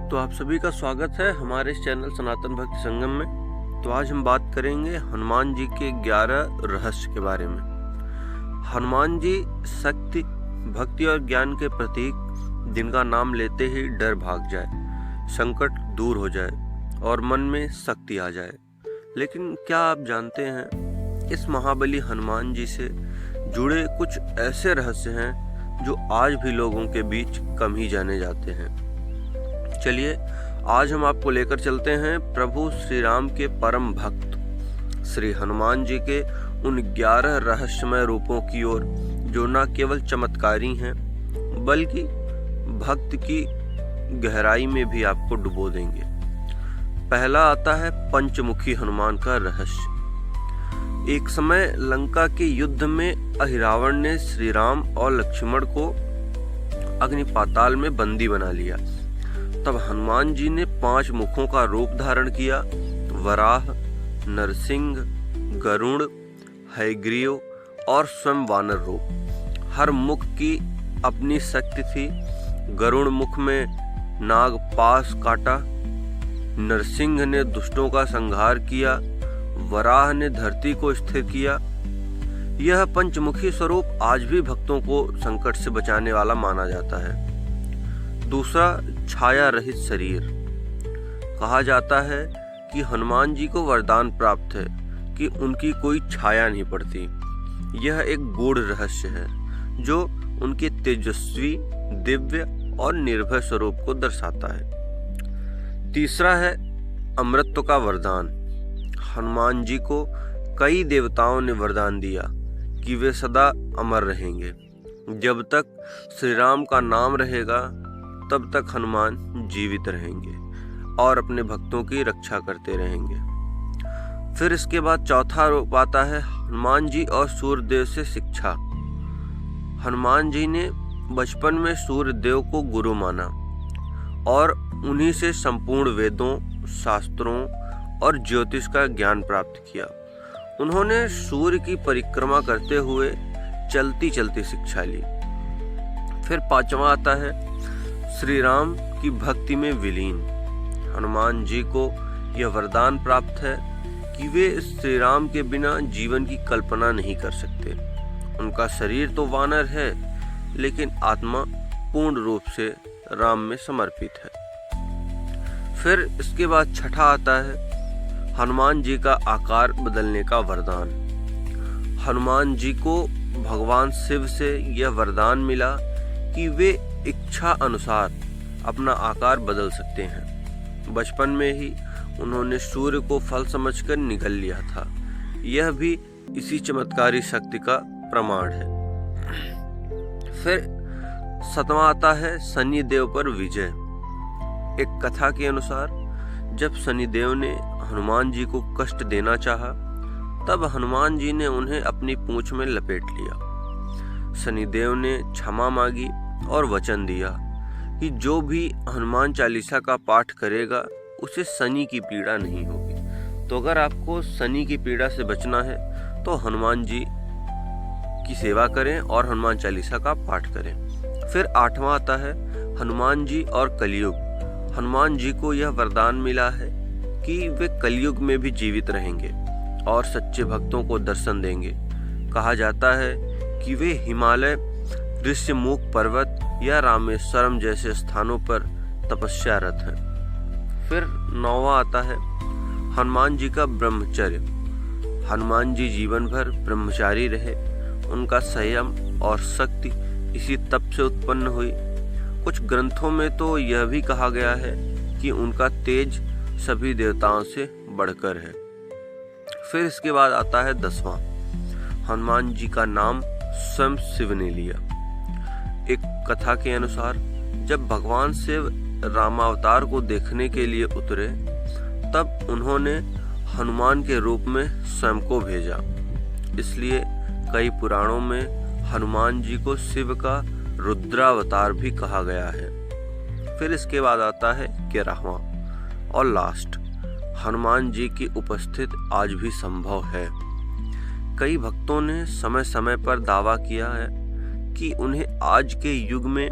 तो आप सभी का स्वागत है हमारे इस चैनल सनातन भक्ति संगम में। तो आज हम बात करेंगे हनुमान जी के 11 रहस्य के बारे में। हनुमान जी शक्ति, भक्ति और ज्ञान के प्रतीक, जिनका नाम लेते ही डर भाग जाए, संकट दूर हो जाए और मन में शक्ति आ जाए। लेकिन क्या आप जानते हैं, इस महाबली हनुमान जी से जुड़े कुछ ऐसे रहस्य हैं जो आज भी लोगों के बीच कम ही जाने जाते हैं। चलिए आज हम आपको लेकर चलते हैं प्रभु श्री राम के परम भक्त श्री हनुमान जी के उन 11 रहस्यमय रूपों की ओर, जो न केवल चमत्कारी हैं बल्कि भक्त की गहराई में भी आपको डुबो देंगे। पहला आता है पंचमुखी हनुमान का रहस्य। एक समय लंका के युद्ध में अहिरावण ने श्री राम और लक्ष्मण को अग्नि पाताल में बंदी बना लिया। तब हनुमान जी ने 5 मुखों का रूप धारण किया: वराह, नरसिंह, गरुड़, हयग्रीव और स्वयं वानर रूप। हर मुख की अपनी शक्ति थी। गरुड़ मुख में नाग पास काटा, नरसिंह ने दुष्टों का संहार किया, वराह ने धरती को स्थिर किया। यह पंचमुखी स्वरूप आज भी भक्तों को संकट से बचाने वाला माना जाता है। दूसरा, छाया रहित शरीर। कहा जाता है कि हनुमान जी को वरदान प्राप्त है कि उनकी कोई छाया नहीं पड़ती। यह एक गूढ़ रहस्य है जो उनके तेजस्वी, दिव्य और निर्भय स्वरूप को दर्शाता है। तीसरा है अमरत्व का वरदान। हनुमान जी को कई देवताओं ने वरदान दिया कि वे सदा अमर रहेंगे। जब तक श्री राम का नाम रहेगा तब तक हनुमान जीवित रहेंगे और अपने भक्तों की रक्षा करते रहेंगे। फिर इसके बाद चौथा रूप आता है हनुमान जी और सूर्यदेव से शिक्षा। हनुमान जी ने बचपन में सूर्यदेव को गुरु माना और उन्हीं से संपूर्ण वेदों, शास्त्रों और ज्योतिष का ज्ञान प्राप्त किया। उन्होंने सूर्य की परिक्रमा करते हुए चलती चलती शिक्षा ली। फिर पांचवा आता है श्री राम की भक्ति में विलीन। हनुमान जी को यह वरदान प्राप्त है कि वे श्री राम के बिना जीवन की कल्पना नहीं कर सकते। उनका शरीर तो वानर है लेकिन आत्मा पूर्ण रूप से राम में समर्पित है। फिर इसके बाद छठा आता है हनुमान जी का आकार बदलने का वरदान। हनुमान जी को भगवान शिव से यह वरदान मिला कि वे इच्छा अनुसार अपना आकार बदल सकते हैं। बचपन में ही उन्होंने सूर्य को फल समझकर निगल लिया था। यह भी इसी चमत्कारी शक्ति का प्रमाण है। फिर सातवां आता है शनिदेव पर विजय। एक कथा के अनुसार जब शनिदेव ने हनुमान जी को कष्ट देना चाहा, तब हनुमान जी ने उन्हें अपनी पूंछ में लपेट लिया। शनिदेव ने क्षमा मांगी और वचन दिया कि जो भी हनुमान चालीसा का पाठ करेगा उसे शनि की पीड़ा नहीं होगी। तो अगर आपको शनि की पीड़ा से बचना है तो हनुमान जी की सेवा करें और हनुमान चालीसा का पाठ करें। फिर आठवां आता है हनुमान जी और कलयुग। हनुमान जी को यह वरदान मिला है कि वे कलयुग में भी जीवित रहेंगे और सच्चे भक्तों को दर्शन देंगे। कहा जाता है कि वे हिमालय, ऋष्यमुख पर्वत या रामेश्वरम जैसे स्थानों पर तपस्यारत हैं। फिर 9वां आता है हनुमान जी का ब्रह्मचर्य। हनुमान जी जीवन भर ब्रह्मचारी रहे। उनका संयम और शक्ति इसी तप से उत्पन्न हुई। कुछ ग्रंथों में तो यह भी कहा गया है कि उनका तेज सभी देवताओं से बढ़कर है। फिर इसके बाद आता है 10वां, हनुमान जी का नाम स्वयं शिव ने लिया। एक कथा के अनुसार जब भगवान शिव रामावतार को देखने के लिए उतरे, तब उन्होंने हनुमान के रूप में स्वयं को भेजा। इसलिए कई पुराणों में हनुमान जी को शिव का रुद्रावतार भी कहा गया है। फिर इसके बाद आता है 11वां और लास्ट, हनुमान जी की उपस्थिति आज भी संभव है। कई भक्तों ने समय समय पर दावा किया है कि उन्हें आज के युग में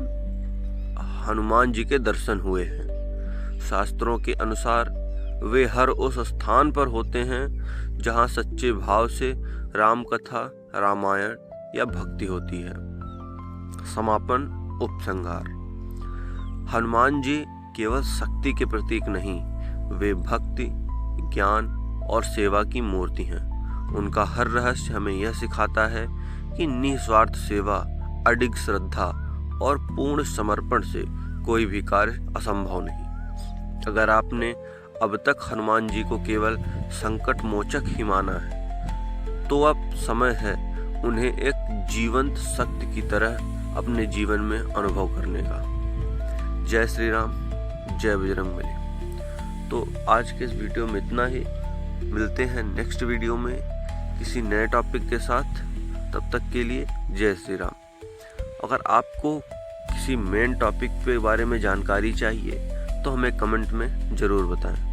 हनुमान जी के दर्शन हुए हैं। शास्त्रों के अनुसार वे हर उस स्थान पर होते हैं जहाँ सच्चे भाव से राम कथा, रामायण या भक्ति होती है। समापन उपसंहार। हनुमान जी केवल शक्ति के प्रतीक नहीं, वे भक्ति, ज्ञान और सेवा की मूर्ति हैं। उनका हर रहस्य हमें यह सिखाता है कि निस्वार्थ सेवा, अडिग श्रद्धा और पूर्ण समर्पण से कोई भी कार्य असंभव नहीं। अगर आपने अब तक हनुमान जी को केवल संकट मोचक ही माना है, तो अब समय है उन्हें एक जीवंत शक्ति की तरह अपने जीवन में अनुभव करने का। जय श्री राम, जय बजरंगबली। तो आज के इस वीडियो में इतना ही। मिलते हैं नेक्स्ट वीडियो में किसी नए टॉपिक के साथ। तब तक के लिए जय श्री राम। अगर आपको किसी मेन टॉपिक के बारे में जानकारी चाहिए तो हमें कमेंट में ज़रूर बताएं।